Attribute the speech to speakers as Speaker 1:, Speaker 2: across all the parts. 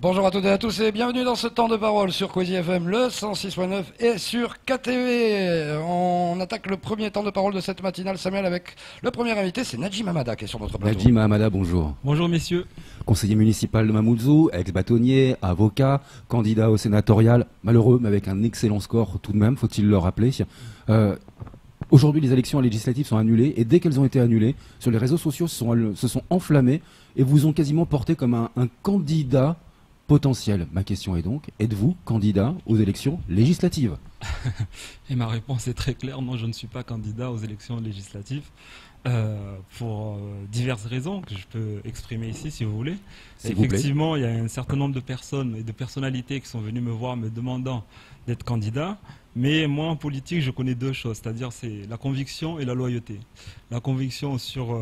Speaker 1: Bonjour à toutes et à tous et bienvenue dans ce temps de parole sur Quasi FM, le 106.9 et sur KTV. On attaque le premier temps de parole de cette matinale, Samuel, avec le premier invité, c'est Najim Hamada qui est sur notre plateau.
Speaker 2: Najim Hamada, bonjour.
Speaker 3: Bonjour messieurs.
Speaker 2: Conseiller municipal de Mamoudzou, ex-bâtonnier, avocat, candidat au sénatorial, malheureux mais avec un excellent score tout de même, faut-il le rappeler. Aujourd'hui, les élections législatives sont annulées et dès qu'elles ont été annulées, sur les réseaux sociaux se sont enflammés et vous ont quasiment porté comme un candidat potentiel. Ma question est donc, êtes-vous candidat aux élections législatives?
Speaker 3: Et ma réponse est très claire, non, je ne suis pas candidat aux élections législatives pour diverses raisons que je peux exprimer ici si vous voulez. Effectivement, il y a un certain nombre de personnes et de personnalités qui sont venues me voir me demandant d'être candidat, mais moi en politique je connais deux choses, c'est-à-dire c'est la conviction et la loyauté. La conviction sur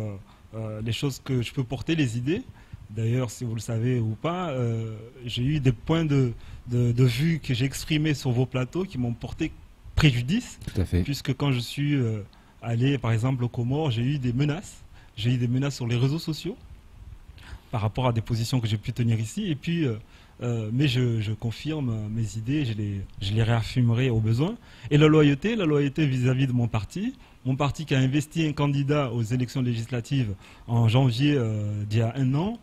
Speaker 3: les choses que je peux porter, les idées. D'ailleurs, si vous le savez ou pas, j'ai eu des points de vue que j'ai exprimés sur vos plateaux qui m'ont porté préjudice.
Speaker 2: Tout à fait.
Speaker 3: Puisque quand je suis allé, par exemple, aux Comores, j'ai eu des menaces. J'ai eu des menaces sur les réseaux sociaux par rapport à des positions que j'ai pu tenir ici. Et puis, mais je confirme mes idées, je les réaffirmerai au besoin. Et la loyauté vis-à-vis de mon parti. Mon parti qui a investi un candidat aux élections législatives en janvier d'il y a un an.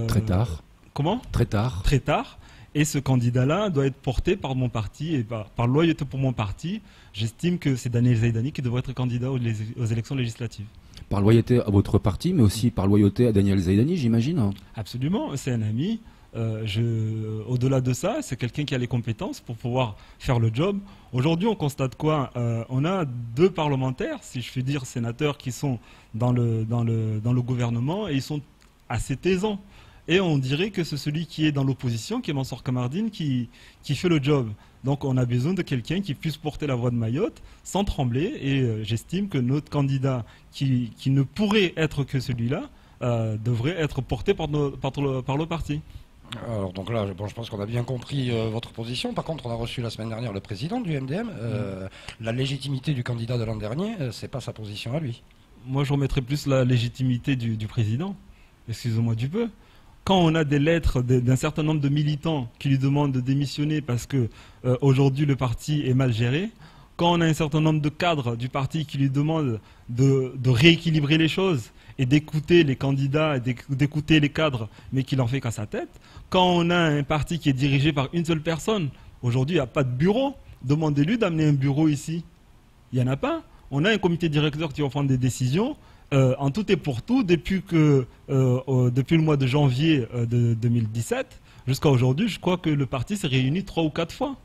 Speaker 2: Très tard.
Speaker 3: Comment?
Speaker 2: Très tard.
Speaker 3: Très tard. Et ce candidat-là doit être porté par mon parti et par loyauté pour mon parti. J'estime que c'est Daniel Zaidani qui devrait être candidat aux élections législatives.
Speaker 2: Par loyauté à votre parti, mais aussi par loyauté à Daniel Zaidani, j'imagine.
Speaker 3: Absolument, c'est un ami. Au-delà de ça, c'est quelqu'un qui a les compétences pour pouvoir faire le job. Aujourd'hui, on constate quoi? On a deux parlementaires, si je puis dire, sénateurs qui sont dans le gouvernement et ils sont assez taisants. Et on dirait que c'est celui qui est dans l'opposition, qui est Mansour Kamardine, qui fait le job. Donc on a besoin de quelqu'un qui puisse porter la voix de Mayotte sans trembler. Et j'estime que notre candidat, qui ne pourrait être que celui-là, devrait être porté par le parti.
Speaker 1: Alors donc là, je pense qu'on a bien compris votre position. Par contre, on a reçu la semaine dernière le président du MDM. La légitimité du candidat de l'an dernier, c'est pas sa position à lui.
Speaker 3: Moi, je remettrais plus la légitimité du président. Excusez-moi du peu. Quand on a des lettres d'un certain nombre de militants qui lui demandent de démissionner parce que aujourd'hui le parti est mal géré, quand on a un certain nombre de cadres du parti qui lui demandent de rééquilibrer les choses et d'écouter les candidats, d'écouter les cadres, mais qu'il en fait qu'à sa tête, quand on a un parti qui est dirigé par une seule personne, aujourd'hui il n'y a pas de bureau, demandez-lui d'amener un bureau ici. Il n'y en a pas. On a un comité directeur qui va prendre des décisions. En tout et pour tout, depuis le mois de janvier de 2017 jusqu'à aujourd'hui, je crois que le parti s'est réuni 3 ou 4 fois.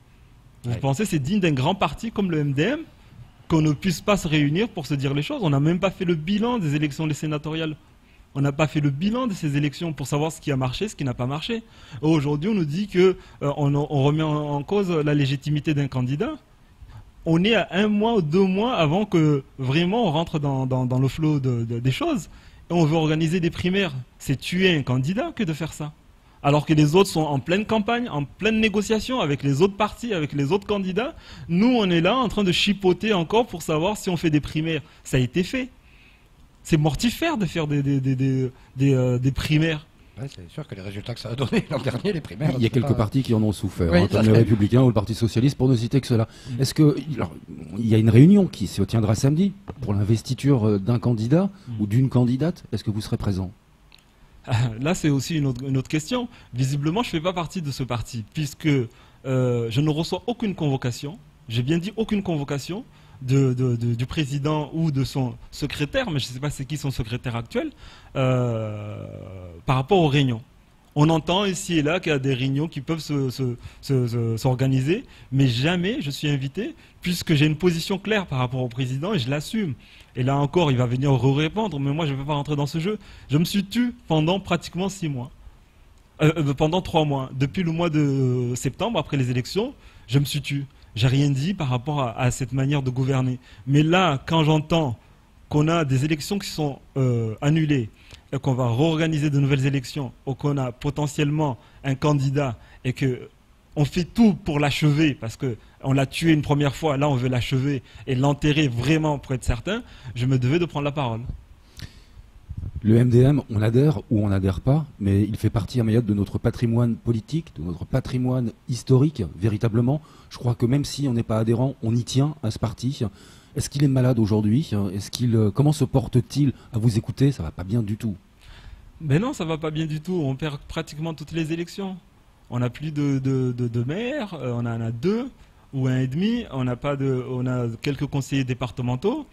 Speaker 3: Vous pensez que c'est digne d'un grand parti comme le MDM qu'on ne puisse pas se réunir pour se dire les choses? On n'a même pas fait le bilan des élections sénatoriales. On n'a pas fait le bilan de ces élections pour savoir ce qui a marché, ce qui n'a pas marché. Aujourd'hui, on nous dit qu'on remet en cause la légitimité d'un candidat. On est à 1 mois ou 2 mois avant que vraiment on rentre dans le flot des choses. Et on veut organiser des primaires. C'est tuer un candidat que de faire ça. Alors que les autres sont en pleine campagne, en pleine négociation avec les autres partis, avec les autres candidats. Nous, on est là en train de chipoter encore pour savoir si on fait des primaires. Ça a été fait. C'est mortifère de faire des primaires.
Speaker 1: Ouais, c'est sûr que les résultats que ça a donné l'an dernier, les primaires...
Speaker 2: Il y a quelques partis qui en ont souffert,
Speaker 1: oui,
Speaker 2: comme les Républicains ou le Parti Socialiste, pour ne citer que cela. Est-ce que il y a une réunion qui se tiendra samedi pour l'investiture d'un candidat ou d'une candidate? Est-ce que vous serez présent?
Speaker 3: Là, c'est aussi une autre question. Visiblement, je ne fais pas partie de ce parti, puisque je ne reçois aucune convocation. J'ai bien dit aucune convocation du président ou de son secrétaire, mais je ne sais pas c'est qui son secrétaire actuel, par rapport aux réunions. On entend ici et là qu'il y a des réunions qui peuvent s'organiser, mais jamais je suis invité, puisque j'ai une position claire par rapport au président et je l'assume. Et là encore, il va venir répondre, mais moi je ne vais pas rentrer dans ce jeu. Je me suis tu pendant pratiquement 6 mois. Pendant 3 mois. Depuis le mois de septembre, après les élections, je me suis tu. J'ai rien dit par rapport à cette manière de gouverner. Mais là, quand j'entends qu'on a des élections qui sont annulées, et qu'on va réorganiser de nouvelles élections, ou qu'on a potentiellement un candidat, et qu'on fait tout pour l'achever, parce qu'on l'a tué une première fois, là on veut l'achever, et l'enterrer vraiment pour être certain, je me devais de prendre la parole.
Speaker 2: Le MDM, on adhère ou on n'adhère pas, mais il fait partie à Mayotte de notre patrimoine politique, de notre patrimoine historique, véritablement. Je crois que même si on n'est pas adhérent, on y tient à ce parti. Est-ce qu'il est malade aujourd'hui? Comment se porte-t-il à vous écouter? Ça va pas bien du tout.
Speaker 3: Ben non, ça va pas bien du tout. On perd pratiquement toutes les élections. On n'a plus de maire, on en a 2 ou 1,5. On a quelques conseillers départementaux.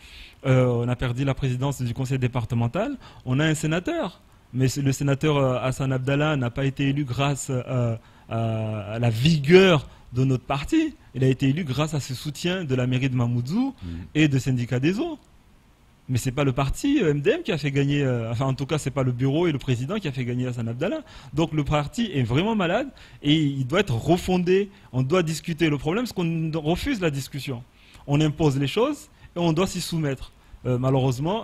Speaker 3: On a perdu la présidence du conseil départemental. On a un sénateur. Mais le sénateur Hassan Abdallah n'a pas été élu grâce à la vigueur de notre parti. Il a été élu grâce à ce soutien de la mairie de Mamoudzou et de syndicat des eaux. Mais c'est pas le parti MDM qui a fait gagner, enfin en tout cas c'est pas le bureau et le président qui a fait gagner Hassan Abdallah. Donc le parti est vraiment malade et il doit être refondé. On doit discuter. Le problème c'est qu'on refuse la discussion. On impose les choses et on doit s'y soumettre. Malheureusement,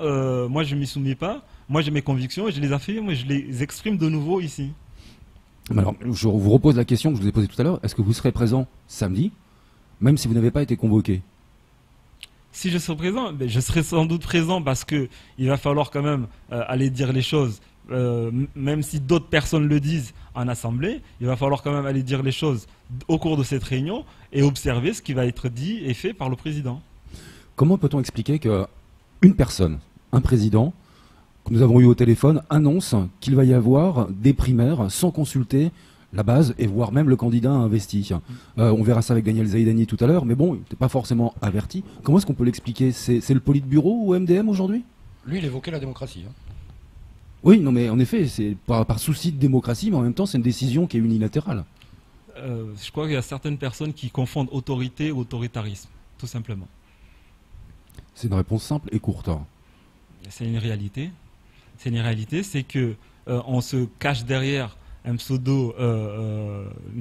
Speaker 3: moi je m'y soumets pas. Moi j'ai mes convictions et je les affirme et je les exprime de nouveau ici.
Speaker 2: Alors je vous repose la question que je vous ai posée tout à l'heure. Est-ce que vous serez présent samedi, même si vous n'avez pas été convoqué?
Speaker 3: Si je serai présent, ben, je serai sans doute présent parce que il va falloir quand même aller dire les choses, même si d'autres personnes le disent en assemblée, il va falloir quand même aller dire les choses au cours de cette réunion et observer ce qui va être dit et fait par le président.
Speaker 2: Comment peut-on expliquer qu'une personne, un président, que nous avons eu au téléphone, annonce qu'il va y avoir des primaires sans consulter la base et voire même le candidat investi. On verra ça avec Daniel Zaidani tout à l'heure, mais bon, il n'était pas forcément averti. Comment est-ce qu'on peut l'expliquer? C'est le Politburo ou MDM aujourd'hui?
Speaker 1: Lui, il évoquait la démocratie. Hein.
Speaker 2: Oui, non, mais en effet, c'est par souci de démocratie, mais en même temps, c'est une décision qui est unilatérale.
Speaker 3: Je crois qu'il y a certaines personnes qui confondent autorité et autoritarisme, tout simplement.
Speaker 2: C'est une réponse simple et courte.
Speaker 3: C'est une réalité. C'est une réalité, c'est que on se cache derrière une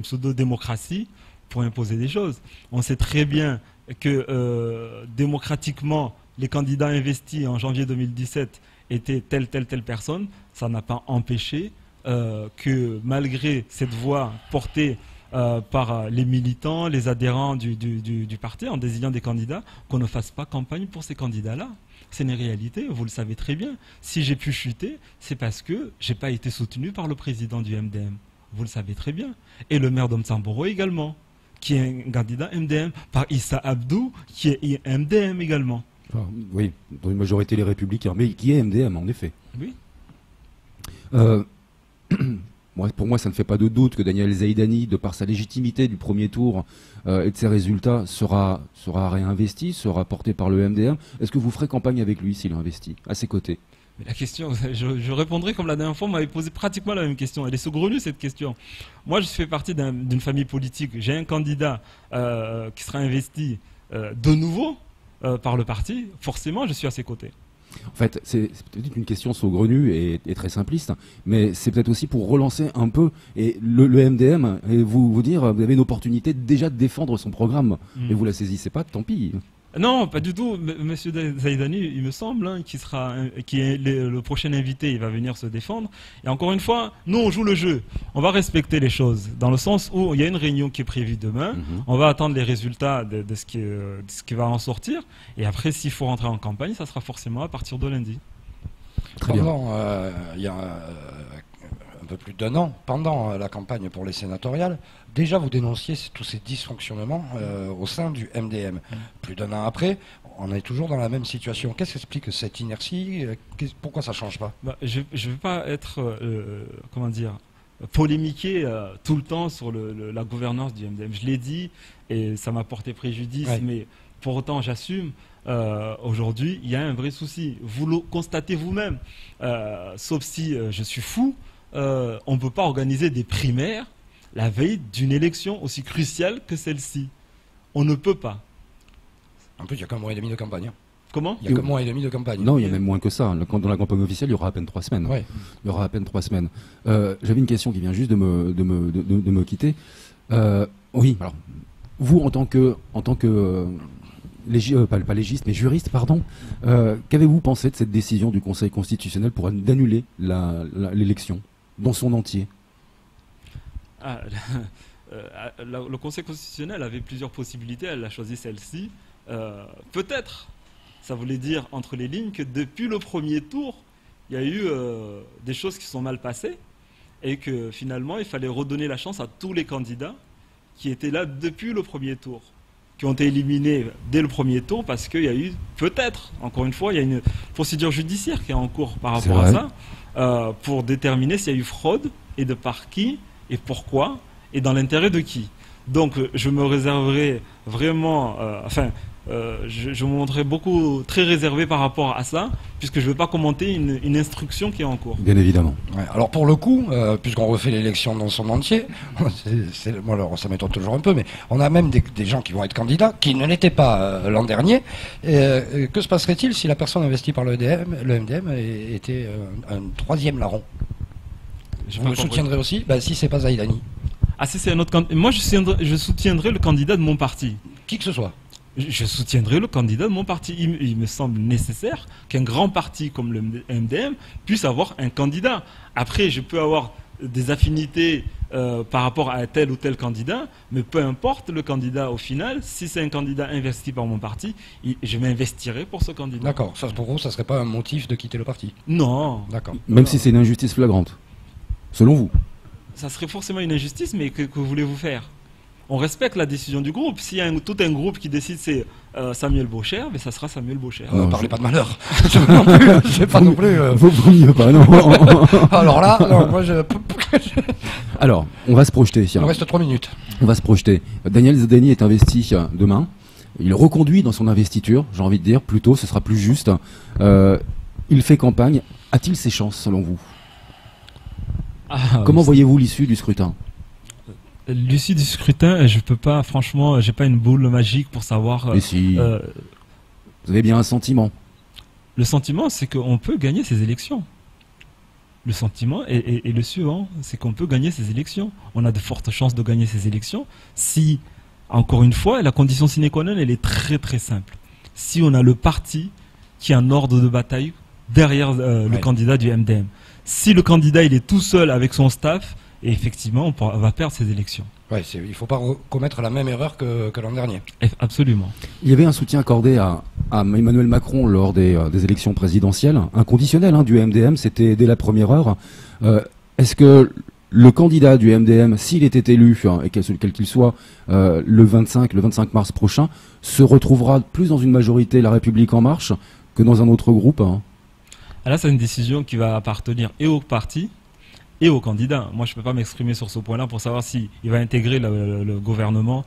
Speaker 3: pseudo-démocratie pour imposer des choses. On sait très bien que démocratiquement, les candidats investis en janvier 2017 étaient telle personne. Ça n'a pas empêché que malgré cette voix portée par les militants, les adhérents du parti, en désignant des candidats, qu'on ne fasse pas campagne pour ces candidats-là. C'est une réalité, vous le savez très bien. Si j'ai pu chuter, c'est parce que je n'ai pas été soutenu par le président du MDM. Vous le savez très bien. Et le maire d'Omsamboro également, qui est un candidat MDM, par Issa Abdou, qui est MDM également.
Speaker 2: Enfin, oui, dans une majorité les Républicains, mais qui est MDM en effet.
Speaker 3: Oui.
Speaker 2: Pour moi, ça ne fait pas de doute que Daniel Zaidani, de par sa légitimité du premier tour et de ses résultats, sera réinvesti, sera porté par le MDM. Est-ce que vous ferez campagne avec lui s'il est investi, à ses côtés?
Speaker 3: Mais la question, je répondrai comme la dernière fois, on m'avait posé pratiquement la même question. Elle est saugrenue cette question. Moi, je fais partie d'une famille politique. J'ai un candidat qui sera investi de nouveau par le parti. Forcément, je suis à ses côtés.
Speaker 2: En fait, c'est peut-être une question saugrenue et très simpliste, mais c'est peut-être aussi pour relancer un peu et le MDM et vous dire, vous avez une opportunité déjà de défendre son programme et vous la saisissez pas, tant pis.
Speaker 3: Non, pas du tout. Monsieur Zaidani, il me semble, hein, qui est le prochain invité, il va venir se défendre. Et encore une fois, nous, on joue le jeu. On va respecter les choses, dans le sens où il y a une réunion qui est prévue demain. On va attendre les résultats de ce qui va en sortir. Et après, s'il faut rentrer en campagne, ça sera forcément à partir de lundi.
Speaker 2: Très bien.
Speaker 1: Il y a un peu plus d'1 an, pendant la campagne pour les sénatoriales, déjà vous dénonciez tous ces dysfonctionnements au sein du MDM. Plus d'1 an après, on est toujours dans la même situation. Qu'est-ce qui explique cette inertie? Pourquoi ça ne change pas?
Speaker 3: Je ne veux pas être, polémiquer tout le temps sur la gouvernance du MDM. Je l'ai dit et ça m'a porté préjudice, mais pour autant j'assume. Aujourd'hui, il y a un vrai souci. Vous le constatez vous-même. Sauf si je suis fou, on ne peut pas organiser des primaires la veille d'une élection aussi cruciale que celle-ci. On ne peut pas.
Speaker 1: En plus, il y a qu'un mois et demi de campagne.
Speaker 3: Comment?
Speaker 1: Il y a qu'un mois et demi de campagne.
Speaker 2: Non, il y a même moins que ça. Dans la campagne officielle, il y aura à peine 3 semaines.
Speaker 1: Ouais.
Speaker 2: Il y aura à peine 3 semaines. J'avais une question qui vient juste de me quitter. Oui, alors, vous, en tant que pas légiste, mais juriste, pardon, qu'avez-vous pensé de cette décision du Conseil constitutionnel pour d'annuler l'élection dans son entier?
Speaker 3: Le Conseil constitutionnel avait plusieurs possibilités, elle a choisi celle-ci. Peut-être, ça voulait dire entre les lignes que depuis le premier tour, il y a eu des choses qui sont mal passées et que finalement, il fallait redonner la chance à tous les candidats qui étaient là depuis le premier tour, qui ont été éliminés dès le premier tour parce qu'il y a eu peut-être, encore une fois, il y a une procédure judiciaire qui est en cours par rapport à ça pour déterminer s'il y a eu fraude et de par qui et pourquoi et dans l'intérêt de qui. Donc je me réserverai vraiment, je me montrerai très réservé par rapport à ça, puisque je ne vais pas commenter une instruction qui est en cours.
Speaker 2: Bien évidemment.
Speaker 1: Ouais, alors pour le coup, puisqu'on refait l'élection dans son entier, moi, alors, ça m'étonne toujours un peu, mais on a même des gens qui vont être candidats, qui ne l'étaient pas l'an dernier. Que se passerait-il si la personne investie par le MDM était un troisième larron? Vous me soutiendrez aussi si c'est pas Zaïdani.
Speaker 3: Ah, si c'est un autre candidat. Moi, je soutiendrai le candidat de mon parti.
Speaker 1: Qui que ce soit.
Speaker 3: Je soutiendrai le candidat de mon parti. Il me semble nécessaire qu'un grand parti comme le MDM puisse avoir un candidat. Après, je peux avoir des affinités par rapport à tel ou tel candidat, mais peu importe le candidat au final, si c'est un candidat investi par mon parti, je m'investirai pour ce candidat.
Speaker 1: D'accord. Ça, pour vous, ça serait pas un motif de quitter le parti?
Speaker 3: Non.
Speaker 1: D'accord.
Speaker 2: Même si c'est une injustice flagrante, selon vous?
Speaker 3: Ça serait forcément une injustice, mais que voulez-vous faire? On respecte la décision du groupe. S'il y a tout un groupe qui décide c'est Samuel Baucher, mais ça sera Samuel Baucher.
Speaker 1: Parlez pas de malheur. Je sais pas non plus.
Speaker 2: Vaut mieux pas, non.
Speaker 1: Alors là, non, moi
Speaker 2: Alors, on va se projeter.
Speaker 1: Il nous reste 3 minutes.
Speaker 2: On va se projeter. Daniel Zaïdani est investi demain. Il reconduit dans son investiture, j'ai envie de dire, plutôt, ce sera plus juste. Il fait campagne. A-t-il ses chances, selon vous? Comment voyez-vous l'issue du scrutin?
Speaker 3: L'issue du scrutin, je peux pas, franchement, j'ai pas une boule magique pour savoir.
Speaker 2: Mais si. Vous avez bien un sentiment.
Speaker 3: Le sentiment, c'est qu'on peut gagner ces élections. Le sentiment est le suivant, c'est qu'on peut gagner ces élections. On a de fortes chances de gagner ces élections si, encore une fois, la condition sine qua non, elle est très très simple. Si on a le parti qui est en ordre de bataille derrière le candidat du MDM. Si le candidat il est tout seul avec son staff, et effectivement on va perdre ces élections.
Speaker 1: Ouais, il ne faut pas commettre la même erreur que l'an dernier.
Speaker 3: Absolument.
Speaker 2: Il y avait un soutien accordé à Emmanuel Macron lors des élections présidentielles, inconditionnel du MDM, c'était dès la première heure. Est-ce que le candidat du MDM, s'il était élu, et quel qu'il soit, le 25 mars prochain, se retrouvera plus dans une majorité La République En Marche que dans un autre groupe?
Speaker 3: Là, c'est une décision qui va appartenir et au parti et au candidat. Moi, je ne peux pas m'exprimer sur ce point-là pour savoir s'il va intégrer le gouvernement,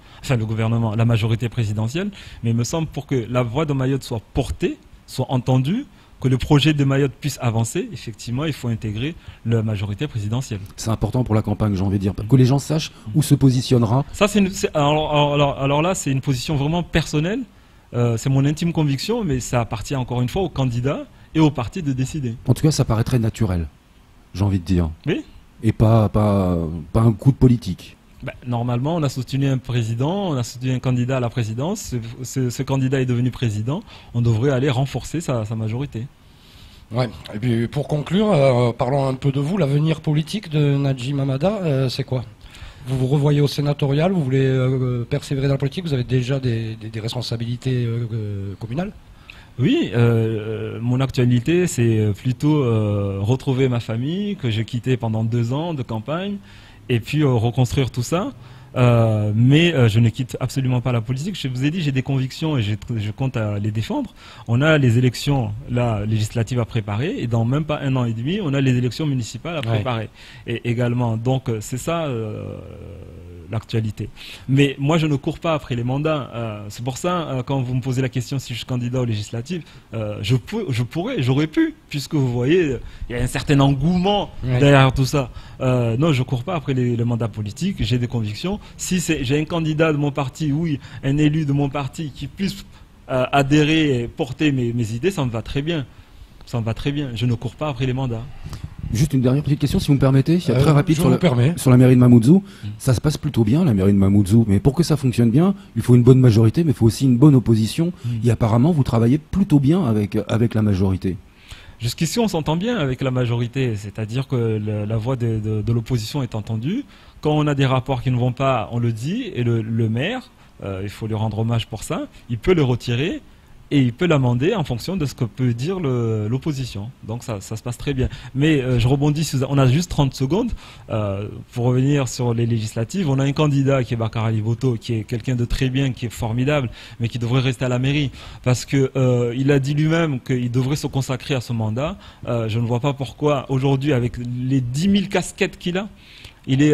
Speaker 3: la majorité présidentielle. Mais il me semble pour que la voix de Mayotte soit portée, soit entendue, que le projet de Mayotte puisse avancer, effectivement, il faut intégrer la majorité présidentielle.
Speaker 2: C'est important pour la campagne, j'ai envie de dire, que les gens sachent où se positionnera.
Speaker 3: Ça, alors là, c'est une position vraiment personnelle. C'est mon intime conviction, mais ça appartient encore une fois au candidat et au parti de décider.
Speaker 2: En tout cas, ça paraît très naturel, j'ai envie de dire.
Speaker 3: Oui.
Speaker 2: Et pas un coup de politique.
Speaker 3: Normalement, on a soutenu un président, on a soutenu un candidat à la présidence. Ce candidat est devenu président. On devrait aller renforcer sa majorité.
Speaker 1: Ouais. Et puis pour conclure, parlons un peu de vous. L'avenir politique de Najim Hamada, c'est quoi? Vous vous revoyez au sénatorial? Vous voulez persévérer dans la politique? Vous avez déjà des responsabilités communales? Oui,
Speaker 3: mon actualité, c'est plutôt retrouver ma famille que j'ai quittée pendant 2 ans de campagne et puis reconstruire tout ça. Mais je ne quitte absolument pas la politique. Je vous ai dit, j'ai des convictions et je compte à les défendre. On a les élections législatives à préparer et dans même pas 1 an et demi, on a les élections municipales à préparer et également. Donc c'est ça l'actualité. Mais moi, je ne cours pas après les mandats. C'est pour ça, quand vous me posez la question si je suis candidat aux législatives, j'aurais pu, puisque vous voyez, il y a un certain engouement derrière tout ça. Non, je cours pas après les mandats politiques. J'ai des convictions. Si j'ai un candidat de mon parti, oui, un élu de mon parti qui puisse adhérer et porter mes idées, ça me va très bien. Ça me va très bien. Je ne cours pas après les mandats.
Speaker 2: Juste une dernière petite question, si vous me permettez, très rapide sur la mairie de Mamoudzou. Ça se passe plutôt bien, la mairie de Mamoudzou, mais pour que ça fonctionne bien, il faut une bonne majorité, mais il faut aussi une bonne opposition. Et apparemment, vous travaillez plutôt bien avec la majorité.
Speaker 3: Jusqu'ici, on s'entend bien avec la majorité, c'est-à-dire que la voix de l'opposition est entendue. Quand on a des rapports qui ne vont pas, on le dit, et le maire, il faut lui rendre hommage pour ça, il peut le retirer. et il peut l'amender en fonction de ce que peut dire l'opposition. Donc ça se passe très bien. Mais je rebondis, on a juste 30 secondes pour revenir sur les législatives. On a un candidat qui est Bakar Ali Bhotto, qui est quelqu'un de très bien, qui est formidable, mais qui devrait rester à la mairie parce que il a dit lui-même qu'il devrait se consacrer à ce mandat. Je ne vois pas pourquoi aujourd'hui, avec les 10 000 casquettes qu'il a, il est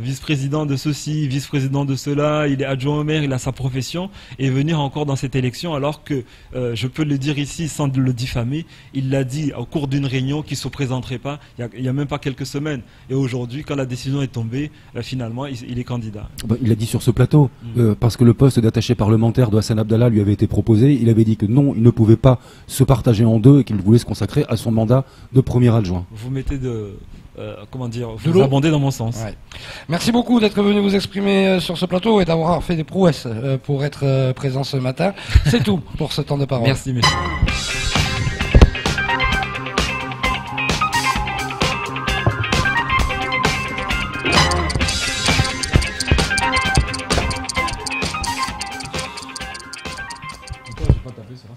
Speaker 3: vice-président de ceci, vice-président de cela, il est adjoint au maire, il a sa profession, et venir encore dans cette élection alors que, je peux le dire ici sans le diffamer, il l'a dit au cours d'une réunion qu'il ne se présenterait pas il y a même pas quelques semaines. Et aujourd'hui, quand la décision est tombée, finalement, il est candidat.
Speaker 2: Il a dit sur ce plateau, parce que le poste d'attaché parlementaire de Hassan Abdallah lui avait été proposé, il avait dit que non, il ne pouvait pas se partager en deux et qu'il voulait se consacrer à son mandat de premier adjoint.
Speaker 3: Vous mettez vous abondez dans mon sens.
Speaker 1: Ouais. Merci beaucoup d'être venu vous exprimer sur ce plateau et d'avoir fait des prouesses pour être présent ce matin. C'est tout pour ce temps de parole.
Speaker 3: Merci, messieurs.